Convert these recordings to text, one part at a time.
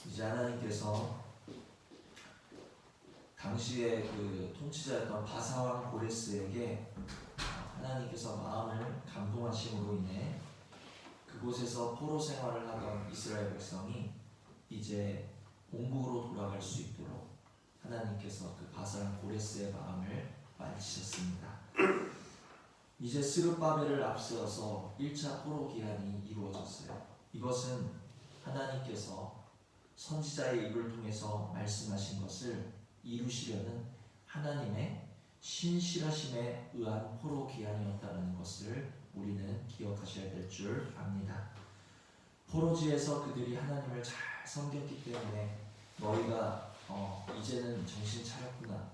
이제 하나님께서 당시에 그 통치자였던 바사왕 고레스에게 하나님께서 마음을 감동하심으로 인해 그곳에서 포로 생활을 하던 이스라엘 백성이 이제 본국으로 돌아갈 수 있도록 하나님께서 그 바사왕 고레스의 마음을 만지셨습니다. 이제 스룹바벨을 앞세워서 1차 포로 기한이 이루어졌어요. 이것은 하나님께서 선지자의 입을 통해서 말씀하신 것을 이루시려는 하나님의 신실하심에 의한 포로 기한이었다는 것을 우리는 기억하셔야 될 줄 압니다. 포로지에서 그들이 하나님을 잘 섬겼기 때문에 너희가 이제는 정신 차렸구나,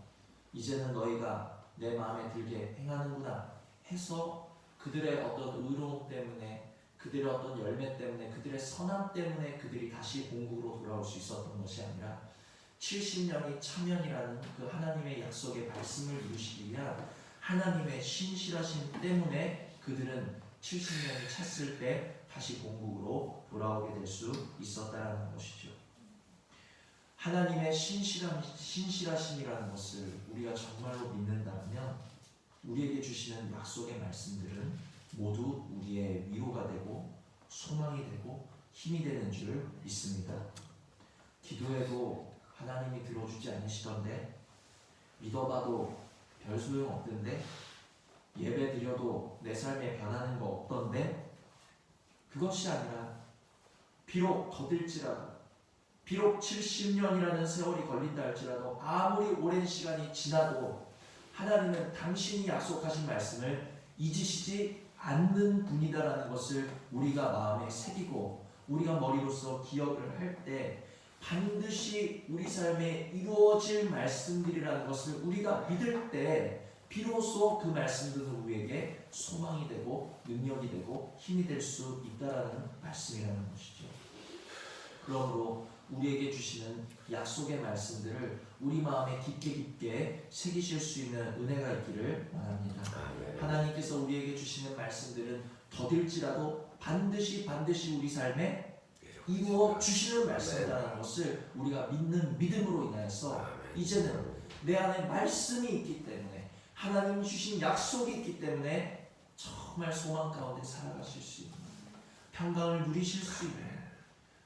이제는 너희가 내 마음에 들게 행하는구나 해서 그들의 어떤 의로움 때문에, 그들의 어떤 열매 때문에, 그들의 선함 때문에 그들이 다시 본국으로 돌아올 수 있었던 것이 아니라 70년이 차면이라는 그 하나님의 약속의 말씀을 이루시기 위한 하나님의 신실하심 때문에 그들은 70년이 찼을 때 다시 본국으로 돌아오게 될 수 있었다는 것이죠. 하나님의 신실하심이라는 것을 우리가 정말로 믿는다면 우리에게 주시는 약속의 말씀들은 모두 우리의 위로가 되고 소망이 되고 힘이 되는 줄 믿습니다. 기도해도 하나님이 들어주지 않으시던데, 믿어봐도 별 소용 없던데, 예배 드려도 내 삶에 변하는 거 없던데, 그것이 아니라 비록 더딜지라도, 비록 70년이라는 세월이 걸린다 할지라도, 아무리 오랜 시간이 지나도 하나님은 당신이 약속하신 말씀을 잊으시지 않는 분이다라는 것을 우리가 마음에 새기고 우리가 머리로서 기억을 할 때 반드시 우리 삶에 이루어질 말씀들이라는 것을 우리가 믿을 때 비로소 그 말씀들은 우리에게 소망이 되고 능력이 되고 힘이 될 수 있다라는 말씀이라는 것이죠. 그러므로 우리에게 주시는 약속의 말씀들을 우리 마음에 깊게 새기실 수 있는 은혜가 있기를 원합니다. 하나님께서 우리에게 주시는 말씀들은 더딜지라도 반드시 우리 삶에 이루어 주시는 말씀이라는 것을 우리가 믿는 믿음으로 인하여서 이제는 내 안에 말씀이 있기 때문에, 하나님이 주신 약속이 있기 때문에 정말 소망 가운데 살아가실 수 있는, 평강을 누리실 수 있는,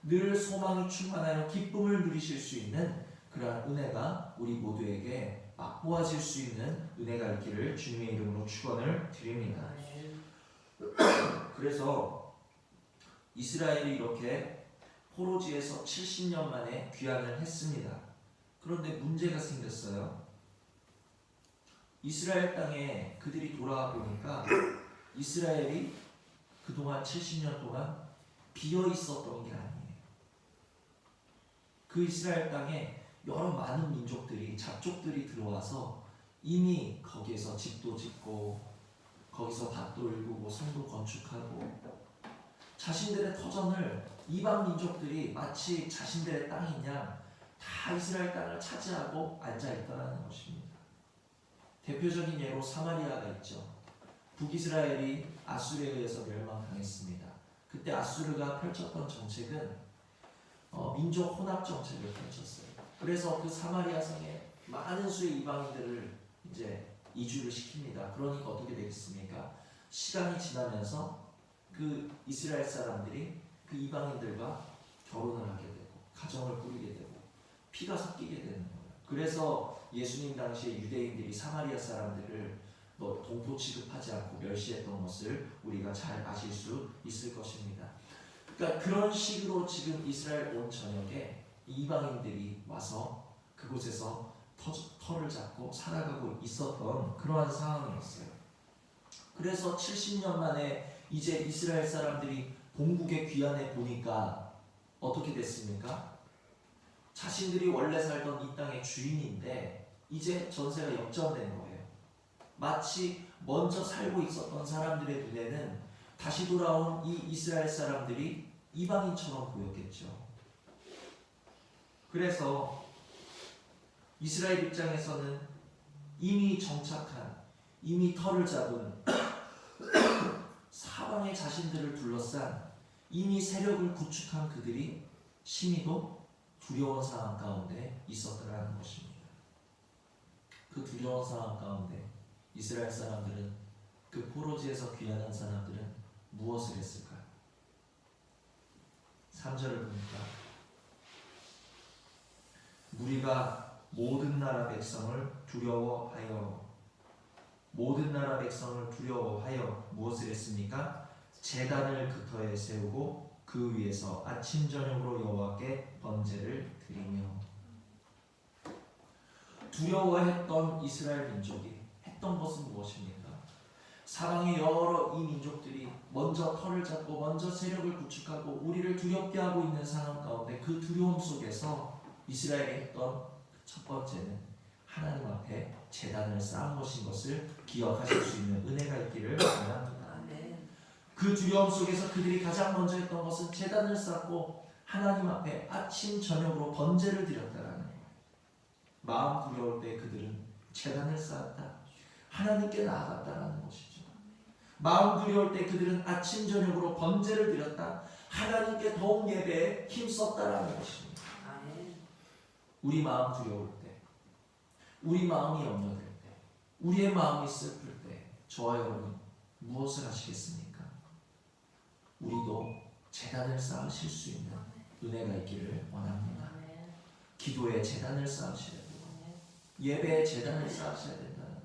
늘 소망이 충만하여 기쁨을 누리실 수 있는 그러한 은혜가 우리 모두에게 맛보아질 수 있는 은혜가 있기를 주님의 이름으로 축원을 드립니다. 그래서 이스라엘이 이렇게 포로지에서 70년 만에 귀환을 했습니다. 그런데 문제가 생겼어요. 이스라엘 땅에 그들이 돌아와 보니까 이스라엘이 그동안 70년 동안 비어 있었던 게 아니에요. 그 이스라엘 땅에 여러 많은 민족들이, 잡족들이 들어와서 이미 거기에서 집도 짓고 거기서 밭도 일구고 성도 건축하고 자신들의 터전을 이방 민족들이 마치 자신들의 땅인 양 다 이스라엘 땅을 차지하고 앉아있다는 것입니다. 대표적인 예로 사마리아가 있죠. 북이스라엘이 아수르에 의해서 멸망당했습니다. 그때 아수르가 펼쳤던 정책은 민족 혼합 정책을 펼쳤어요. 그래서 그 사마리아 성에 많은 수의 이방인들을 이제 이주를 시킵니다. 그러니까 어떻게 되겠습니까? 시간이 지나면서 그 이스라엘 사람들이 그 이방인들과 결혼을 하게 되고 가정을 꾸리게 되고 피가 섞이게 되는 거예요. 그래서 예수님 당시에 유대인들이 사마리아 사람들을 동포 취급하지 않고 멸시했던 것을 우리가 잘 아실 수 있을 것입니다. 그러니까 그런 식으로 지금 이스라엘 온 전역에 이방인들이 와서 그곳에서 터를 잡고 살아가고 있었던 그러한 상황이었어요. 그래서 70년 만에 이제 이스라엘 사람들이 본국에 귀환해 보니까 어떻게 됐습니까? 자신들이 원래 살던 이 땅의 주인인데 이제 전세가 역전된 거예요. 마치 먼저 살고 있었던 사람들의 눈에는 다시 돌아온 이 이스라엘 사람들이 이방인처럼 보였겠죠. 그래서 이스라엘 입장에서는 이미 정착한, 이미 터를 잡은 사방에 자신들을 둘러싼 이미 세력을 구축한 그들이 심히도 두려운 상황 가운데 있었더라는 것입니다. 그 두려운 상황 가운데 이스라엘 사람들은, 그 포로지에서 귀환한 사람들은 무엇을 했을까요? 3절을 보니까 무리가 모든 나라 백성을 두려워하여 무엇을 했습니까? 제단을 그 터에 세우고 그 위에서 아침 저녁으로 여호와께 번제를 드리며. 두려워했던 이스라엘 민족이 했던 것은 무엇입니까? 사방의 여러 이 민족들이 먼저 터를 잡고 먼저 세력을 구축하고 우리를 두렵게 하고 있는 상황 가운데 그 두려움 속에서 이스라엘이 했던 첫 번째는 하나님 앞에 제단을 쌓은 것을 기억하실 수 있는 은혜가 있기를 바랍니다. 그 두려움 속에서 그들이 가장 먼저 했던 것은 제단을 쌓고 하나님 앞에 아침 저녁으로 번제를 드렸다라는 거예요. 마음 두려울 때 그들은 제단을 쌓았다, 하나님께 나아갔다라는 것이죠. 마음 두려울 때 그들은 아침 저녁으로 번제를 드렸다, 하나님께 더욱 예배에 힘썼다라는 것입니다. 우리 마음 두려울 때, 우리 마음이 염려될 때, 우리의 마음이 슬플 때 저와 여러분 무엇을 하시겠습니까? 우리도 제단을 쌓으실 수 있는 은혜가 있기를 원합니다. 기도의 제단을 쌓으셔야 되고 예배의 제단을 쌓으셔야 된다는 것.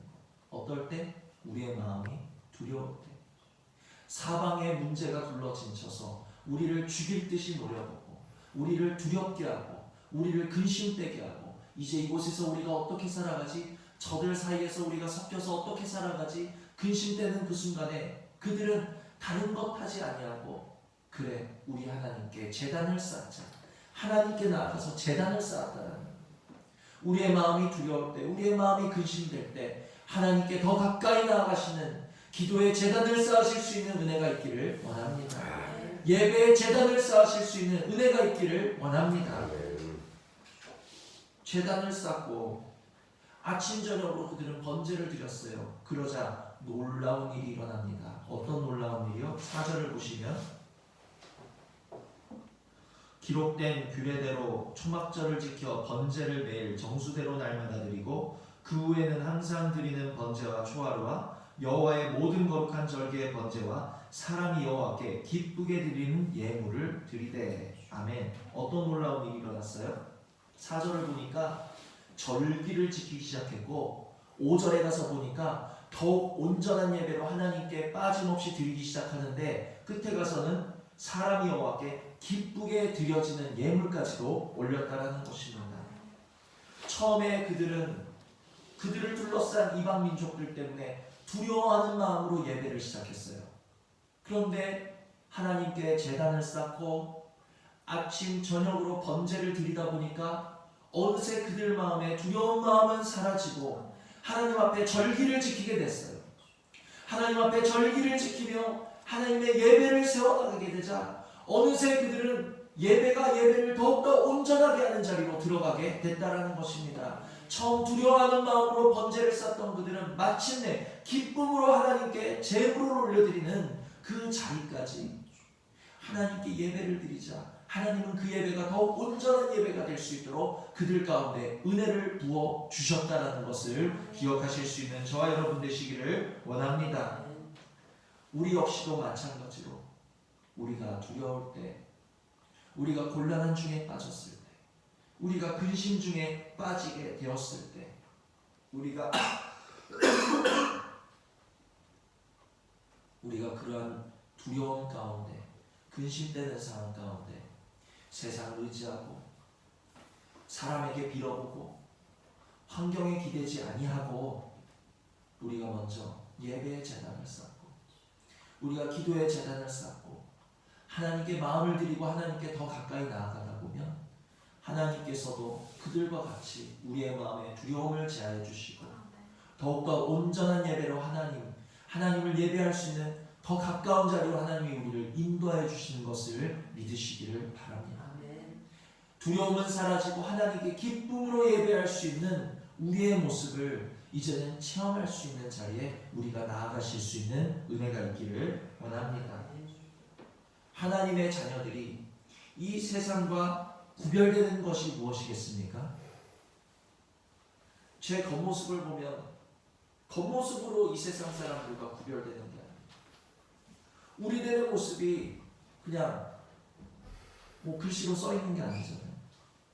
어떨 때? 우리의 마음이 두려울 때, 사방에 문제가 둘러진쳐서 우리를 죽일 듯이 노려보고 우리를 두렵게 하고 우리를 근심되게 하고 이제 이곳에서 우리가 어떻게 살아가지? 저들 사이에서 우리가 섞여서 어떻게 살아가지? 근심되는 그 순간에 그들은 다른 것 하지 아니하고, 그래 우리 하나님께 제단을 쌓자, 하나님께 나아가서 제단을 쌓았다는 거예요. 우리의 마음이 두려울 때, 우리의 마음이 근심될 때 하나님께 더 가까이 나아가시는 기도의 제단을 쌓으실 수 있는 은혜가 있기를 원합니다. 예배의 제단을 쌓으실 수 있는 은혜가 있기를 원합니다. 제단을 쌓고 아침 저녁으로 그들은 번제를 드렸어요. 그러자 놀라운 일이 일어납니다. 어떤 놀라운 일이요? 4절을 보시면 기록된 규례대로 초막절을 지켜 번제를 매일 정수대로 날마다 드리고 그 후에는 항상 드리는 번제와 초하루와 여호와의 모든 거룩한 절기의 번제와 사람이 여호와께 기쁘게 드리는 예물을 드리되. 아멘. 어떤 놀라운 일이 일어났어요? 4절을 보니까 절기를 지키기 시작했고 5절에 가서 보니까 더욱 온전한 예배로 하나님께 빠짐없이 드리기 시작하는데 끝에 가서는 사람이 여호와께 기쁘게 드려지는 예물까지도 올렸다라는 것입니다. 처음에 그들을 둘러싼 이방 민족들 때문에 두려워하는 마음으로 예배를 시작했어요. 그런데 하나님께 제단을 쌓고 아침 저녁으로 번제를 드리다 보니까 어느새 그들 마음에 두려운 마음은 사라지고 하나님 앞에 절기를 지키게 됐어요. 하나님 앞에 절기를 지키며 하나님의 예배를 세워나가게 되자 어느새 그들은 예배를 더욱더 온전하게 하는 자리로 들어가게 됐다라는 것입니다. 처음 두려워하는 마음으로 번제를 쌓던 그들은 마침내 기쁨으로 하나님께 제물을 올려드리는 그 자리까지 하나님께 예배를 드리자 하나님은 그 예배가 더욱 온전한 예배가 될 수 있도록 그들 가운데 은혜를 부어 주셨다는 것을 기억하실 수 있는 저와 여러분 되시기를 원합니다. 우리 역시도 마찬가지로 우리가 두려울 때, 우리가 곤란한 중에 빠졌을 때, 우리가 근심 중에 빠지게 되었을 때, 우리가 그러한 두려움 가운데, 근심되는 상황 가운데 세상을 의지하고 사람에게 빌어보고 환경에 기대지 아니하고 우리가 먼저 예배의 제단을 쌓고 우리가 기도의 제단을 쌓고 하나님께 마음을 드리고 하나님께 더 가까이 나아가다 보면 하나님께서도 그들과 같이 우리의 마음에 두려움을 제하여 주시고 더욱더 온전한 예배로 하나님을 예배할 수 있는 더 가까운 자리로 하나님이 우리를 인도하여 주시는 것을 믿으시기를 바랍니다. 두려움은 사라지고 하나님께 기쁨으로 예배할 수 있는 우리의 모습을 이제는 체험할 수 있는 자리에 우리가 나아가실 수 있는 은혜가 있기를 원합니다. 하나님의 자녀들이 이 세상과 구별되는 것이 무엇이겠습니까? 제 겉모습을 보면 겉모습으로 이 세상 사람들과 구별되는 게 아니에요. 우리들의 모습이 그냥 글씨로 써 있는 게 아니잖아요.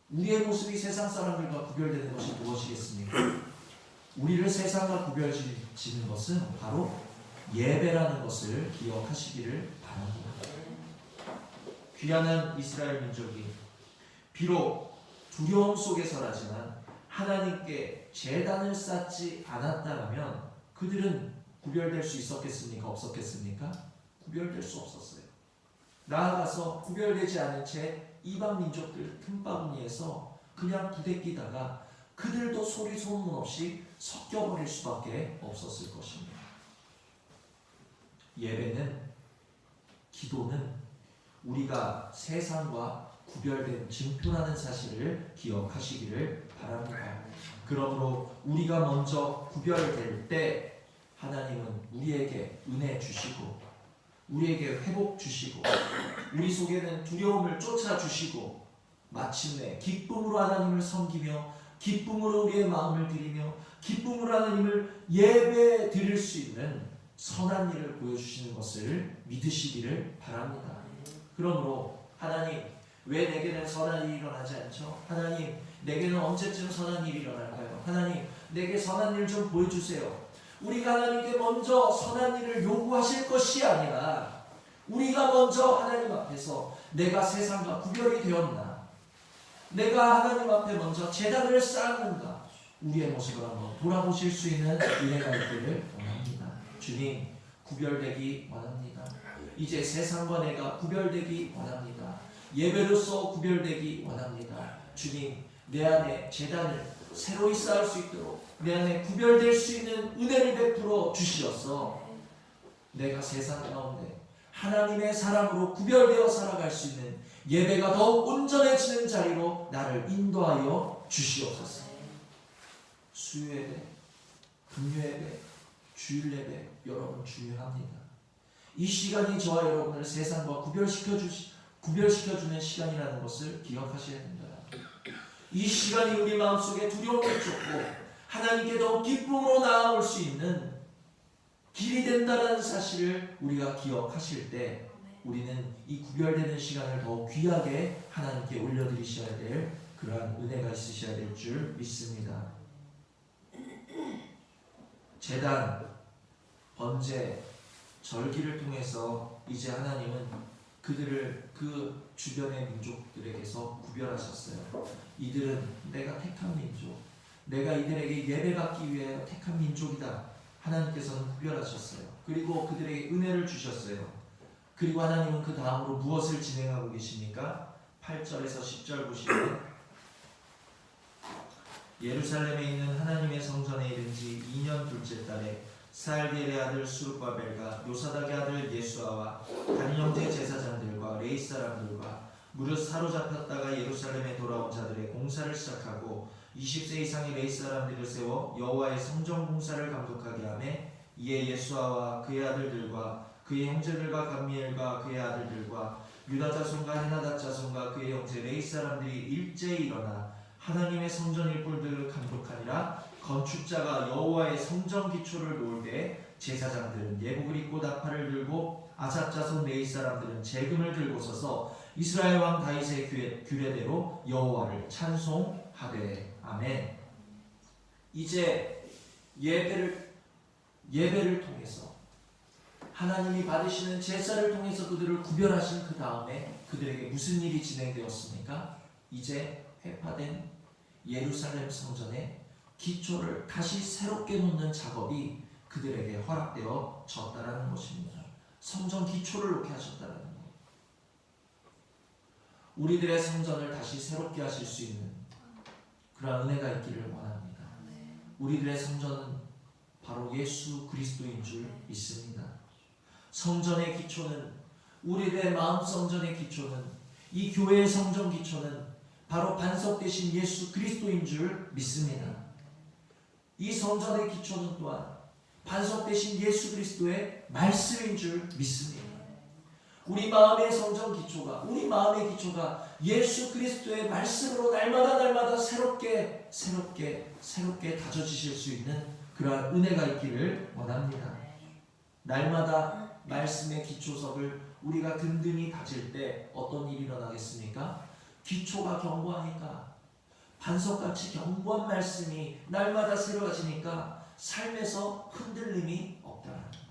우리의 모습이 세상 사람들과 구별되는 것이 무엇이겠습니까? 우리를 세상과 구별지는 것은 바로 예배라는 것을 기억하시기를 바랍니다. 귀한 이스라엘 민족이 비록 두려움 속에서라지만 하나님께 제단을 쌓지 않았다면 그들은 구별될 수 있었겠습니까? 없었겠습니까? 구별될 수 없었어요. 나아가서 구별되지 않은 채 이방 민족들 틈바구니에서 그냥 부대끼다가 그들도 소리 소문 없이 섞여버릴 수밖에 없었을 것입니다. 예배는, 기도는 우리가 세상과 구별된 증표라는 사실을 기억하시기를 바랍니다. 그러므로 우리가 먼저 구별될 때 하나님은 우리에게 은혜 주시고 우리에게 회복 주시고 우리 속에는 두려움을 쫓아주시고 마침내 기쁨으로 하나님을 섬기며 기쁨으로 우리의 마음을 드리며 기쁨으로 하나님을 예배 드릴 수 있는 선한 일을 보여주시는 것을 믿으시기를 바랍니다. 그러므로 하나님, 왜 내게는 선한 일이 일어나지 않죠? 하나님, 내게는 언제쯤 선한 일이 일어날까요? 하나님, 내게 선한 일 좀 보여주세요. 우리가 하나님께 먼저 선한 일을 요구하실 것이 아니라 우리가 먼저 하나님 앞에서 내가 세상과 구별이 되었나, 내가 하나님 앞에 먼저 제단을 쌓았는가, 우리의 모습을 한번 돌아보실 수 있는 은혜가 있기를 원합니다. 주님, 구별되기 원합니다. 이제 세상과 내가 구별되기 원합니다. 예배로서 구별되기 원합니다. 주님, 내 안에 제단을 새로이 쌓을 수 있도록 내 안에 구별될 수 있는 은혜를 베풀어 주시어서 내가 세상 가운데 하나님의 사람으로 구별되어 살아갈 수 있는 예배가 더욱 온전해지는 자리로 나를 인도하여 주시옵소서. 수요예배, 금요예배, 주일예배 여러분 중요합니다. 이 시간이 저와 여러분을 세상과 구별시켜주는 시간이라는 것을 기억하셔야 됩니다. 이 시간이 우리 마음속에 두려움을 쫓고 하나님께 더 기쁨으로 나아올 수 있는 길이 된다는 사실을 우리가 기억하실 때 우리는 이 구별되는 시간을 더 귀하게 하나님께 올려드리셔야 될 그러한 은혜가 있으셔야 될 줄 믿습니다. 제단, 번제, 절기를 통해서 이제 하나님은 그들을 그 주변의 민족들에게서 구별하셨어요. 이들은 내가 택한 민족, 내가 이들에게 예배받기 위해 택한 민족이다. 하나님께서는 구별하셨어요. 그리고 그들에게 은혜를 주셨어요. 그리고 하나님은 그 다음으로 무엇을 진행하고 계십니까? 8절에서 10절 보시면 예루살렘에 있는 하나님의 성전에 이른 지 2년 둘째 달에 스알디엘의 아들 수룹바벨과 요사닥의 아들 예수아와 다른 형제 제사장들과 레위 사람들과 무릇 사로잡혔다가 예루살렘에 돌아온 자들의 공사를 시작하고 20세 이상의 레위 사람들을 세워 여호와의 성전 공사를 감독하게 하매 이에 예수아와 그의 아들들과 그의 형제들과 감미엘과 그의 아들들과 유다 자손과 헤나다 자손과 그의 형제 레위 사람들이 일제히 일어나 하나님의 성전 일꾼들을 감독하니라. 건축자가 여호와의 성전 기초를 놓을 때 제사장들은 예복을 입고 나팔을 들고 아삽 자손 레위 사람들은 재금을 들고 서서 이스라엘 왕 다윗의 규례대로 여호와를 찬송하되. 아멘. 이제 예배를 통해서 하나님이 받으시는 제사를 통해서 그들을 구별하신 그 다음에 그들에게 무슨 일이 진행되었습니까? 이제 회파된 예루살렘 성전의 기초를 다시 새롭게 놓는 작업이 그들에게 허락되어 졌다라는 것입니다. 성전 기초를 놓게 하셨다라는 것. 우리들의 성전을 다시 새롭게 하실 수 있는 그런 은혜가 있기를 원합니다. 우리들의 성전은 바로 예수 그리스도인 줄 믿습니다. 성전의 기초는, 우리들의 마음 성전의 기초는, 이 교회의 성전 기초는 바로 반석 되신 예수 그리스도인 줄 믿습니다. 이 성전의 기초는 또한 반석 대신 예수 그리스도의 말씀인 줄 믿습니다. 우리 마음의 성전 기초가, 우리 마음의 기초가 예수 그리스도의 말씀으로 날마다 새롭게 다져지실 수 있는 그러한 은혜가 있기를 원합니다. 날마다 말씀의 기초석을 우리가 든든히 다질 때 어떤 일이 일어나겠습니까? 기초가 견고하니까, 반석같이 견고한 말씀이 날마다 새로워지니까 삶에서 흔들림이 없다는 거예요.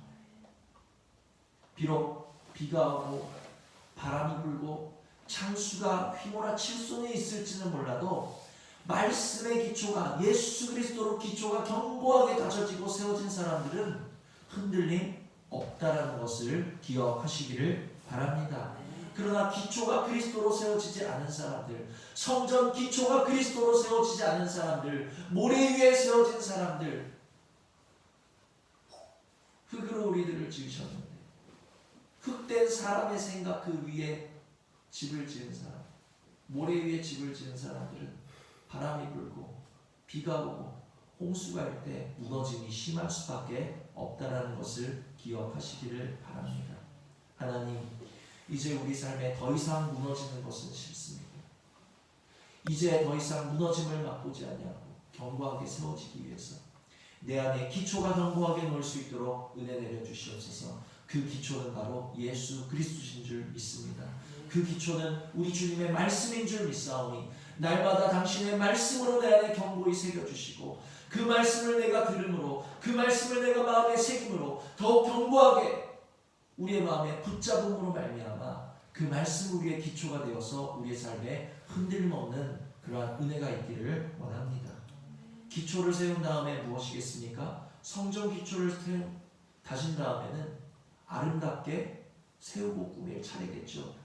비록 비가 오고 바람이 불고 창수가 휘몰아칠 수는 있을지는 몰라도 말씀의 기초가, 예수 그리스도로 기초가 견고하게 다져지고 세워진 사람들은 흔들림 없다라는 것을 기억하시기를 바랍니다. 그러나 기초가 그리스도로 세워지지 않은 사람들, 성전 기초가 그리스도로 세워지지 않은 사람들, 모래 위에 세워진 사람들, 흙으로 우리들을 지으셨는데 흙된 사람의 생각 그 위에 집을 지은 사람, 모래 위에 집을 지은 사람들은 바람이 불고 비가 오고 홍수가 올 때 무너짐이 심할 수밖에 없다라는 것을 기억하시기를 바랍니다. 하나님, 이제 우리 삶에 더 이상 무너지는 것은 싫습니다. 이제 더 이상 무너짐을 맛보지 아니하고 견고하게 세워지기 위해서 내 안에 기초가 견고하게 놓을 수 있도록 은혜 내려 주시옵소서. 그 기초는 바로 예수 그리스도신 줄 믿습니다. 그 기초는 우리 주님의 말씀인 줄 믿사오니 날마다 당신의 말씀으로 내 안에 견고히 새겨주시고 그 말씀을 내가 들음으로, 그 말씀을 내가 마음에 새김으로 더욱 견고하게 우리의 마음에 붙잡음으로 말미암아 그 말씀 우리의 기초가 되어서 우리의 삶에 흔들림 없는 그러한 은혜가 있기를 원합니다. 기초를 세운 다음에 무엇이겠습니까? 성전 기초를 다진 다음에는 아름답게 세우고 꾸밀 차례겠죠.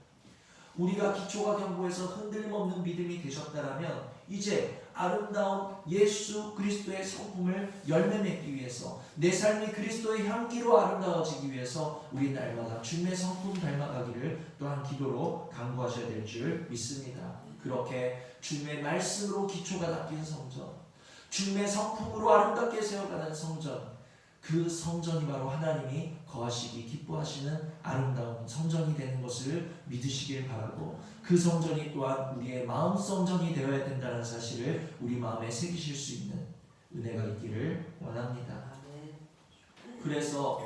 우리가 기초가 견고해서 흔들림 없는 믿음이 되셨다라면 이제 아름다운 예수 그리스도의 성품을 열매 맺기 위해서, 내 삶이 그리스도의 향기로 아름다워지기 위해서 우리 날마다 주님의 성품 닮아가기를 또한 기도로 간구하셔야 될 줄 믿습니다. 그렇게 주님의 말씀으로 기초가 닦인 성전, 주님의 성품으로 아름답게 세워가는 성전, 그 성전이 바로 하나님이 거하시기 기뻐하시는 아름다운 성전이 되는 것을 믿으시길 바라고, 그 성전이 또한 우리의 마음 성전이 되어야 된다는 사실을 우리 마음에 새기실 수 있는 은혜가 있기를 원합니다. 그래서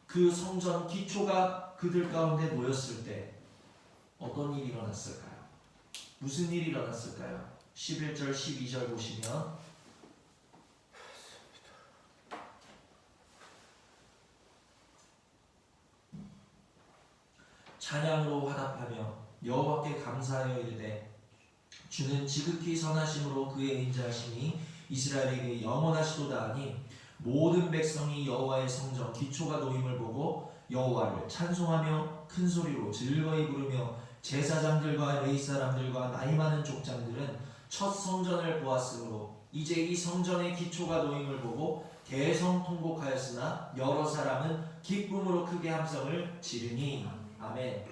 그 성전 기초가 그들 가운데 모였을 때 어떤 일이 일어났을까요? 무슨 일이 일어났을까요? 11절 12절 보시면 찬양으로 화답하며 여호와께 감사하여 이르되 주는 지극히 선하심으로 그의 인자하심이 이스라엘에게 영원하시도다 하니 모든 백성이 여호와의 성전 기초가 놓임을 보고 여호와를 찬송하며 큰 소리로 즐거이 부르며 제사장들과 레위 사람들과 나이 많은 족장들은 첫 성전을 보았으므로 이제 이 성전의 기초가 놓임을 보고 대성통곡하였으나 여러 사람은 기쁨으로 크게 함성을 지르니. 아멘.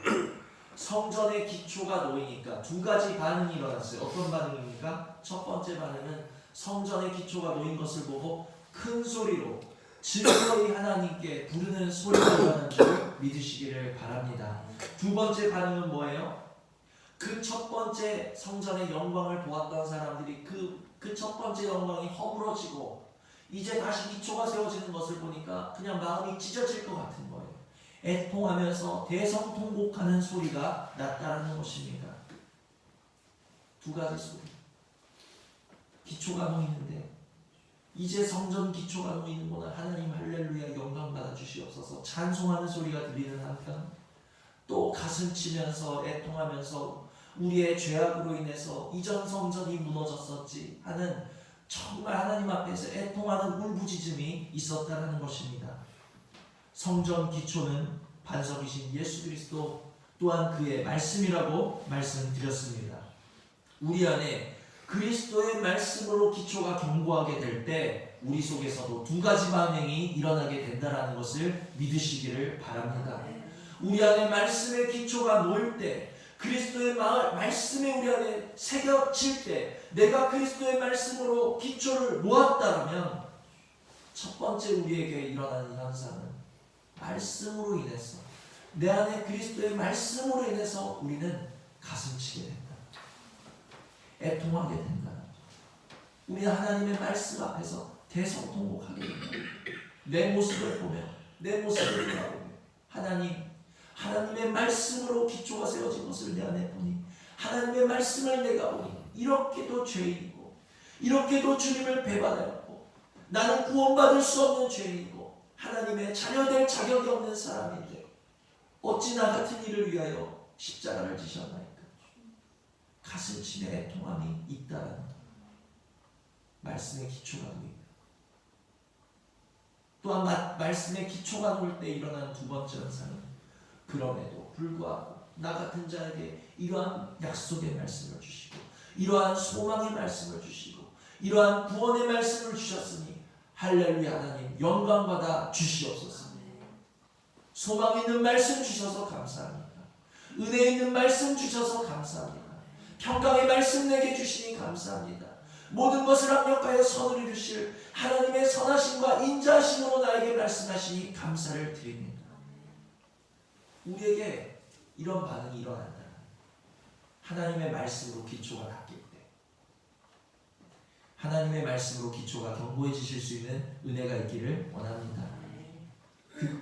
성전의 기초가 놓이니까 두 가지 반응이 일어났어요. 어떤 반응입니까? 첫 번째 반응은 성전의 기초가 놓인 것을 보고 큰 소리로 즐거이 하나님께 부르는 소리가 일어나는 줄 믿으시기를 바랍니다. 두 번째 반응은 뭐예요? 그 첫 번째 성전의 영광을 보았던 사람들이 그 첫 번째 영광이 허물어지고 이제 다시 기초가 세워지는 것을 보니까 그냥 마음이 찢어질 것 같은 거예요. 애통하면서 대성통곡하는 소리가 났다는 것입니다. 두 가지 소리. 기초가 놓이는데 이제 성전 기초가 놓이는구나. 하나님 할렐루야 영광 받아 주시옵소서. 찬송하는 소리가 들리는 한편 또 가슴 치면서 애통하면서 우리의 죄악으로 인해서 이전 성전이 무너졌었지 하는 정말 하나님 앞에서 애통하는 울부짖음이 있었다는 것입니다. 성전 기초는 반석이신 예수 그리스도 또한 그의 말씀이라고 말씀드렸습니다. 우리 안에 그리스도의 말씀으로 기초가 견고하게 될 때 우리 속에서도 두 가지 반응이 일어나게 된다는 것을 믿으시기를 바랍니다. 우리 안에 말씀의 기초가 놓일 때 그리스도의 말씀이 우리 안에 새겨질 때, 내가 그리스도의 말씀으로 기초를 놓았다면 첫 번째 우리에게 일어나는 현상은 말씀으로 인해서, 내 안에 그리스도의 말씀으로 인해서 우리는 가슴치게 된다. 애통하게 된다. 우리는 하나님의 말씀 앞에서 대성통곡하게 된다. 내 모습을 보며, 내 모습을 돌아보며 하나님의 말씀으로 기초가 세워진 것을 내 안에 보니, 하나님의 말씀을 내가 보니 이렇게도 죄인이고, 이렇게도 주님을 배반하였고, 나는 구원받을 수 없는 죄인이고 하나님의 자녀될 자격이 없는 사람인데 어찌 나 같은 이를 위하여 십자가를 지셨나이까. 가슴치며 애통함이 있다라는 말씀의 기초가 보입니다. 또한 말씀의 기초가 놓을 때 일어나는 두 번째 현상은, 그럼에도 불구하고 나 같은 자에게 이러한 약속의 말씀을 주시고, 이러한 소망의 말씀을 주시고, 이러한 구원의 말씀을 주셨으니 할렐루야, 하나님 영광받아 주시옵소서. 소망 있는 말씀 주셔서 감사합니다. 은혜 있는 말씀 주셔서 감사합니다. 평강의 말씀 내게 주시니 감사합니다. 모든 것을 합력하여 선을 이루실 하나님의 선하심과 인자하심으로 나에게 말씀하시니 감사를 드립니다. 우리에게 이런 반응이 일어난다. 하나님의 말씀으로 기초가 닦일 때, 하나님의 말씀으로 기초가 견고해지실 수 있는 은혜가 있기를 원합니다.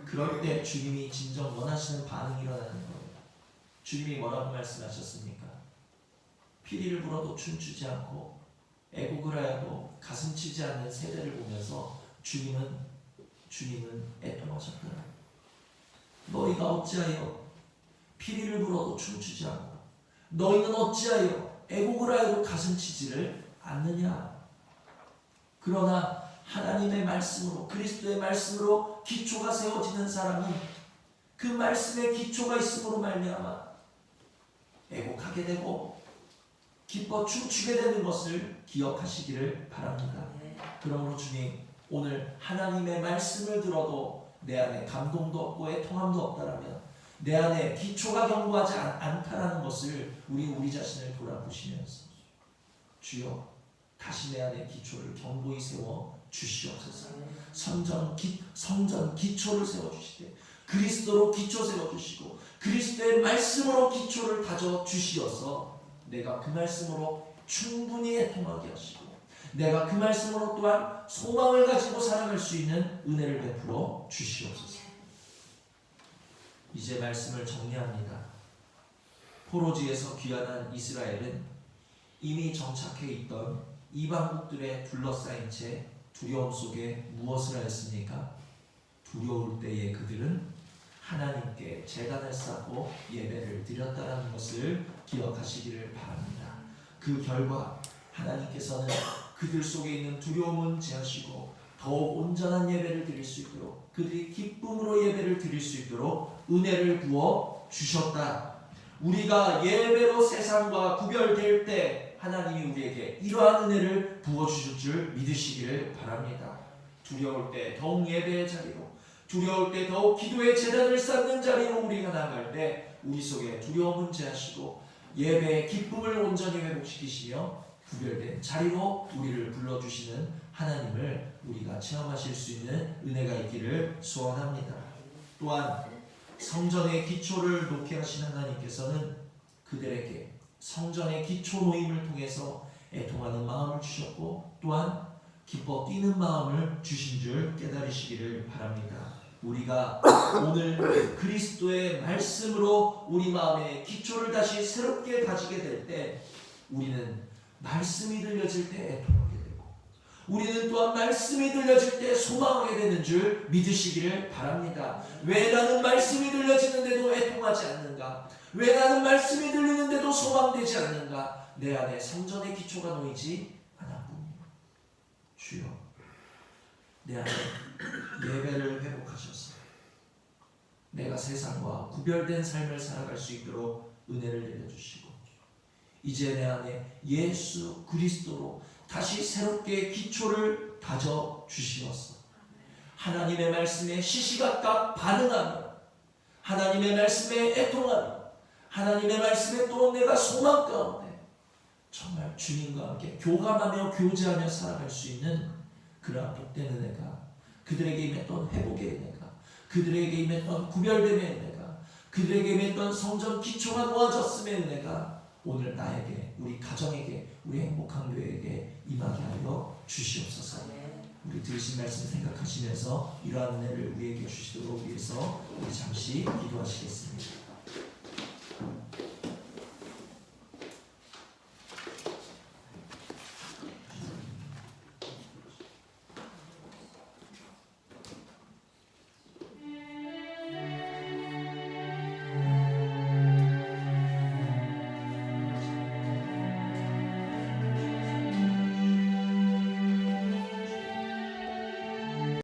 그럴 때 주님이 진정 원하시는 반응이 일어나는 거예요. 주님이 뭐라고 말씀하셨습니까? 피리를 불어도 춤추지 않고 애곡을 하여도 가슴치지 않는 세대를 보면서 주님은 애통하셨더라. 너희가 어찌하여 피리를 불어도 춤추지 않고, 너희는 어찌하여 애곡을 하여도 가슴치지를 않느냐. 그러나 하나님의 말씀으로, 그리스도의 말씀으로 기초가 세워지는 사람이 그 말씀에 기초가 있음으로 말미암아 애곡하게 되고 기뻐 춤추게 되는 것을 기억하시기를 바랍니다. 그러므로 주님, 오늘 하나님의 말씀을 들어도 내 안에 감동도 없고 애통함도 없다라면, 내 안에 기초가 견고하지 않다라는 것을 우리 자신을 돌아보시면서, 주여 다시 내 안에 기초를 견고히 세워 주시옵소서. 성전 기초를 세워주시되, 그리스도로 기초 세워주시고, 그리스도의 말씀으로 기초를 다져 주시어서 내가 그 말씀으로 충분히 애통하게 하시고, 내가 그 말씀으로 또한 소망을 가지고 살아갈 수 있는 은혜를 베풀어 주시옵소서. 이제 말씀을 정리합니다. 포로지에서 귀환한 이스라엘은 이미 정착해 있던 이방국들에 둘러싸인 채 두려움 속에 무엇을 하였습니까? 두려울 때에 그들은 하나님께 제단을 쌓고 예배를 드렸다는 것을 기억하시기를 바랍니다. 그 결과 하나님께서는 그들 속에 있는 두려움은 제하시고 더욱 온전한 예배를 드릴 수 있도록, 그들이 기쁨으로 예배를 드릴 수 있도록 은혜를 부어 주셨다. 우리가 예배로 세상과 구별될 때 하나님이 우리에게 이러한 은혜를 부어 주실 줄 믿으시기를 바랍니다. 두려울 때 더욱 예배의 자리로, 두려울 때 더욱 기도의 제단을 쌓는 자리로 우리가 나아갈 때 우리 속에 두려움은 제하시고 예배의 기쁨을 온전히 회복시키시며 구별된 자리로 우리를 불러주시는 하나님을 우리가 체험하실 수 있는 은혜가 있기를 소원합니다. 또한 성전의 기초를 놓게 하신 하나님께서는 그들에게 성전의 기초 놓임을 통해서 애통하는 마음을 주셨고, 또한 기뻐 뛰는 마음을 주신 줄 깨달으시기를 바랍니다. 우리가 오늘 그리스도의 말씀으로 우리 마음의 기초를 다시 새롭게 다지게 될 때, 우리는 말씀이 들려질 때 애통하게 되고, 우리는 또한 말씀이 들려질 때 소망하게 되는 줄 믿으시기를 바랍니다. 왜 나는 말씀이 들려지는데도 애통하지 않는가? 왜 나는 말씀이 들리는데도 소망되지 않는가? 내 안에 성전의 기초가 놓이지 않았군요. 주여, 내 안에 예배를 회복하셔서 내가 세상과 구별된 삶을 살아갈 수 있도록 은혜를 내려주시고, 이제 내 안에 예수 그리스도로 다시 새롭게 기초를 다져 주시옵소서. 하나님의 말씀에 시시각각 반응하며, 하나님의 말씀에 애통하며, 하나님의 말씀에 또 내가 소망 가운데 정말 주님과 함께 교감하며 교제하며 살아갈 수 있는 그러한 복된 은혜가, 그들에게 임했던 회복의 은혜가, 그들에게 임했던 구별됨의 은혜가, 그들에게 임했던 성전 기초가 놓아졌음의 은혜가 오늘 나에게, 우리 가정에게, 우리 행복한 교회에게 임하게 하여 주시옵소서. 우리 들으신 말씀 생각하시면서 이러한 은혜를 우리에게 주시도록 위해서 우리 잠시 기도하시겠습니다.